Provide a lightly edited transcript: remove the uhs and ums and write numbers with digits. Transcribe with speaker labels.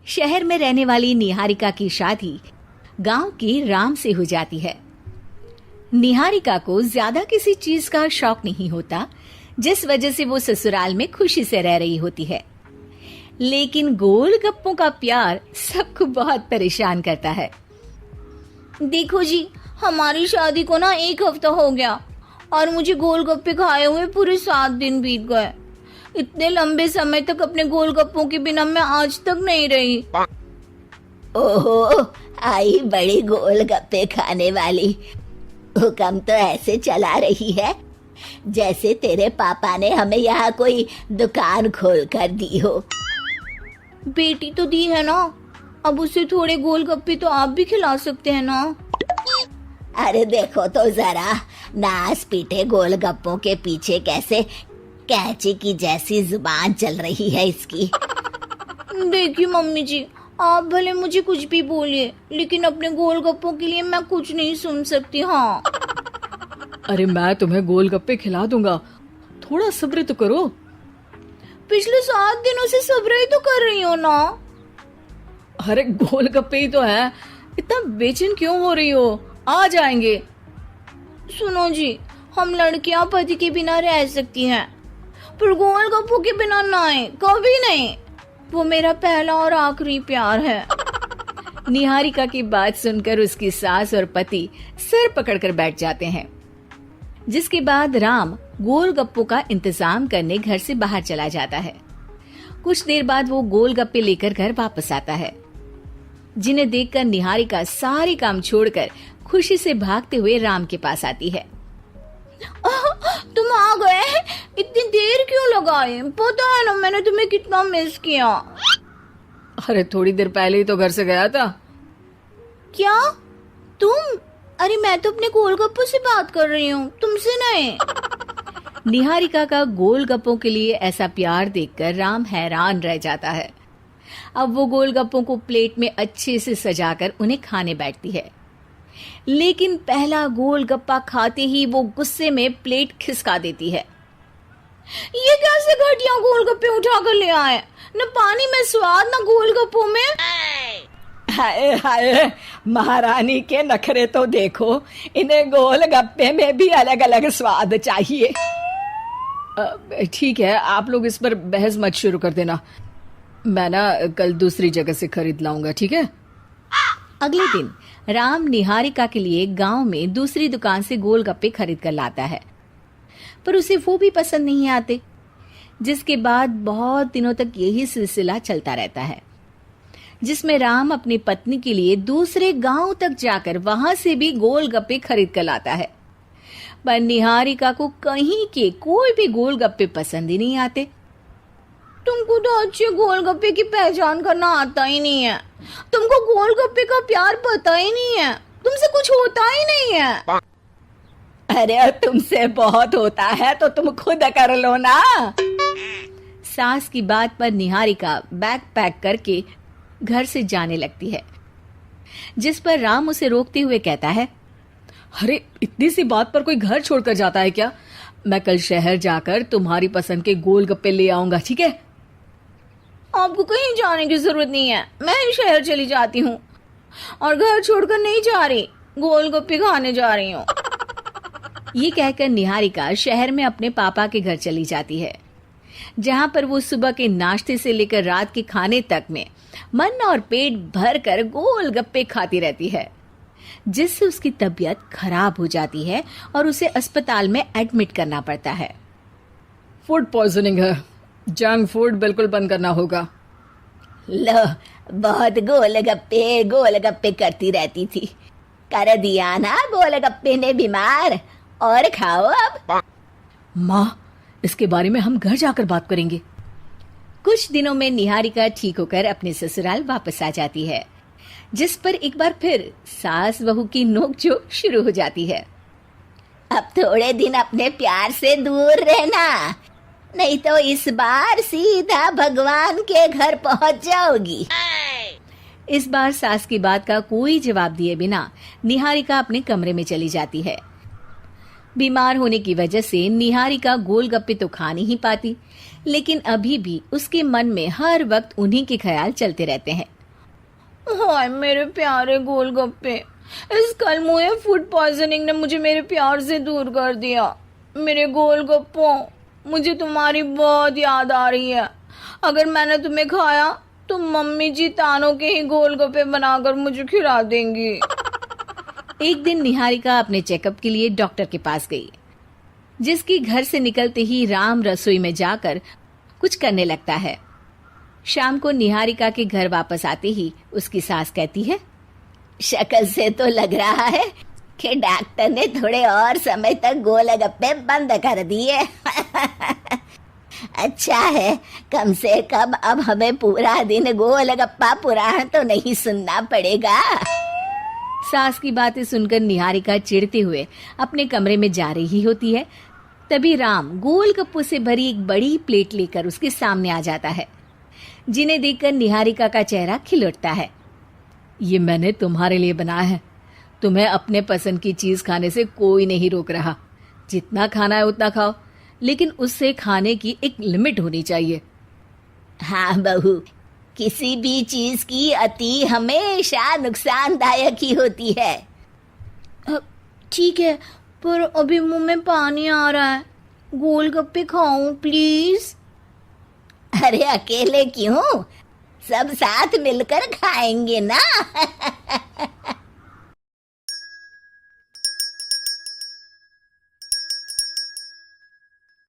Speaker 1: शहर में रहने वाली निहारिका की शादी गांव के राम से हो जाती है। निहारिका को ज्यादा किसी चीज का शौक नहीं होता, जिस वजह से वो ससुराल में खुशी से रह रही होती है। लेकिन गोलगप्पों का प्यार सबको बहुत परेशान करता है।
Speaker 2: देखो जी, हमारी शादी को ना 1 हफ्ता हो गया और मुझे गोलगप्पे खाए हुए पूरे 7 दिन बीत गए। इतने लंबे समय तक अपने गोलगप्पों के बिना मैं आज तक नहीं रही।
Speaker 3: ओहो, आई बड़ी गोलगप्पे खाने वाली। हुक्म तो ऐसे चला रही है जैसे तेरे पापा ने हमें यहाँ कोई दुकान खोल कर दी हो।
Speaker 2: बेटी तो दी है ना, अब उसे थोड़े गोलगप्पे तो आप भी खिला सकते हैं ना।
Speaker 3: अरे देखो तो जरा, नास पीटे गोलगप्पों के पीछे कैसे कैंची की जैसी जुबान चल रही है इसकी।
Speaker 2: देखिए मम्मी जी, आप भले मुझे कुछ भी बोलिए, लेकिन अपने गोलगप्पों के लिए मैं कुछ नहीं सुन सकती। हाँ,
Speaker 4: अरे मैं तुम्हें गोलगप्पे खिला दूंगा, थोड़ा सब्र तो करो।
Speaker 2: पिछले 7 दिनों से सब्र ही तो कर रही हो ना।
Speaker 4: अरे गोलगप्पे ही तो है, इतना बेचैन क्यों हो रही हो? आ जाएंगे।
Speaker 2: सुनो जी, हम लड़कियां पति के बिना रह सकती हैं, पर गोलगप्पों के बिना नहीं, कभी नहीं। वो मेरा पहला और आखिरी प्यार है।
Speaker 1: निहारिका की बात सुनकर उसकी सास और पति सिर पकड़कर बैठ जाते हैं। जिसके बाद राम गोलगप्पों का इंतजाम करने घर से बाहर चला जाता है। कुछ देर बाद वो गोलगप्पे लेकर घर वापस आता है, जिन्हें देखकर निहारिका सारे काम छोड़कर खुशी से भागते हुए राम के पास आती है।
Speaker 2: तुम आ गए? इतनी देर क्यों लगाई? पता है ना मैंने तुम्हें कितना मिस किया।
Speaker 4: अरे थोड़ी देर पहले ही तो घर से गया था।
Speaker 2: क्या तुम? अरे मैं तो अपने गोलगप्पों से बात कर रही हूँ, तुमसे नहीं।
Speaker 1: निहारिका का गोलगप्पों के लिए ऐसा प्यार देखकर राम हैरान रह जाता है। अब वो गोलगप्पों को प्लेट में अच्छे से सजाकर उन्हें खाने बैठती है, लेकिन पहला गोलगप्पा खाते ही वो गुस्से में प्लेट खिसका देती है।
Speaker 2: ये कैसे घटिया गोलगप्पे उठा कर ले आए? न पानी में स्वाद, न गोलगप्पों में।
Speaker 5: हाय हाय, महारानी के नखरे तो देखो, इन्हें गोलगप्पे में भी अलग अलग स्वाद चाहिए।
Speaker 4: ठीक है, आप लोग इस पर बहस मत शुरू कर देना, मैं ना कल दूसरी जगह से खरीद लाऊंगा, ठीक है?
Speaker 1: अगले दिन राम निहारिका के लिए गांव में दूसरी दुकान से गोलगप्पे खरीद कर लाता है, पर उसे वो भी पसंद नहीं आते। जिसके बाद बहुत दिनों तक यही सिलसिला चलता रहता है, जिसमें राम अपनी पत्नी के लिए दूसरे गांव तक जाकर वहां से भी गोलगप्पे खरीद कर लाता है। पर निहारिका को कहीं के कोई भी गोलगप्पे पसंद ही नहीं आते।
Speaker 2: तुमको तो अच्छे गोलगप्पे की पहचान करना आता ही नहीं है। तुमको गोलगप्पे का प्यार पता ही नहीं है, तुमसे कुछ होता ही नहीं है।
Speaker 5: अरे तुमसे बहुत होता है तो तुम खुद कर लो ना।
Speaker 1: सास की बात पर निहारिका बैग पैक करके घर से जाने लगती है, जिस पर राम उसे रोकते हुए कहता है,
Speaker 4: अरे इतनी सी बात पर कोई घर छोड़कर जाता है क्या? मैं कल शहर जाकर तुम्हारी पसंद के गोलगप्पे ले आऊंगा, ठीक है?
Speaker 2: आपको कहीं जाने की जरूरत नहीं है, मैं ही शहर चली जाती हूँ और घर छोड़कर नहीं जा रही, गोलगप्पे खाने जा रही हूँ।
Speaker 1: ये कहकर निहारिका शहर में अपने पापा के घर चली जाती है, जहां पर वो सुबह के नाश्ते से लेकर रात के खाने तक में मन और पेट भर कर गोलगप्पे खाती रहती है, जिससे उसकी तबीयत खराब हो जाती है और उसे अस्पताल में एडमिट करना पड़ता है।
Speaker 4: फूड पॉइजनिंग है, जंक फूड बिल्कुल बंद करना होगा।
Speaker 3: लो, बहुत गोलगप्पे गोलगप्पे करती रहती थी, कर दिया ना गोलगप्पे ने बीमार। और खाओ अब।
Speaker 4: माँ, इसके बारे में हम घर जाकर बात करेंगे।
Speaker 1: कुछ दिनों में निहारिका ठीक होकर अपने ससुराल वापस आ जाती है, जिस पर एक बार फिर सास बहू की नोकझोंक शुरू हो जाती है।
Speaker 3: अब थोड़े दिन अपने प्यार से दूर रहना, नहीं तो इस बार सीधा भगवान के घर पहुंच जाओगी।
Speaker 1: इस बार सास की बात का कोई जवाब दिए बिना निहारिका अपने कमरे में चली जाती है। बीमार होने की वजह से निहारिका गोलगप्पे तो खा नहीं पाती, लेकिन अभी भी उसके मन में हर वक्त उन्हीं के ख्याल चलते रहते हैं।
Speaker 2: हाय मेरे प्यारे गोलगप्पे, इस कल मुझे फूड पॉइजनिंग ने मुझे मेरे प्यार से दूर कर दिया। मेरे गोलगप्पों, मुझे तुम्हारी बहुत याद आ रही है। अगर मैंने तुम्हें खाया तो मम्मी जी तानों के ही गोलगप्पे बनाकर मुझे खिला देंगी।
Speaker 1: एक दिन निहारिका अपने चेकअप के लिए डॉक्टर के पास गई, जिसकी घर से निकलते ही राम रसोई में जाकर कुछ करने लगता है। शाम को निहारिका के घर वापस आते ही उसकी सास कहती है,
Speaker 3: शक्ल से तो लग रहा है कि डॉक्टर ने थोड़े और समय तक गोलगप्पे बंद कर दिए। अच्छा है, कम से कम अब हमें पूरा दिन गोलगप्पा पुराण तो नहीं सुनना पड़ेगा।
Speaker 1: सास की बातें सुनकर निहारिका चिढ़ते हुए अपने कमरे में जा रही होती है। तभी राम गोलगप्पों से भरी एक बड़ी प्लेट लेकर उसके सामने आ जाता है, जिन्हें देखकर निहारिका का चेहरा खिल उठता है।
Speaker 4: ये मैंने तुम्हारे लिए बनाया है। तुम्हें अपने पसंद की चीज खाने से कोई नहीं रोक रहा। जितना खाना है उतना खाओ, लेकिन उससे खाने की एक लिमिट होनी चाहिए।
Speaker 3: हाँ बहू, किसी भी चीज की अति हमेशा नुकसानदायक ही होती है।
Speaker 2: ठीक है, पर अभी मुंह में पानी आ रहा है। गोलगप्पे खाऊं प्लीज?
Speaker 3: अरे अकेले क्यों, सब साथ मिलकर खाएंगे ना।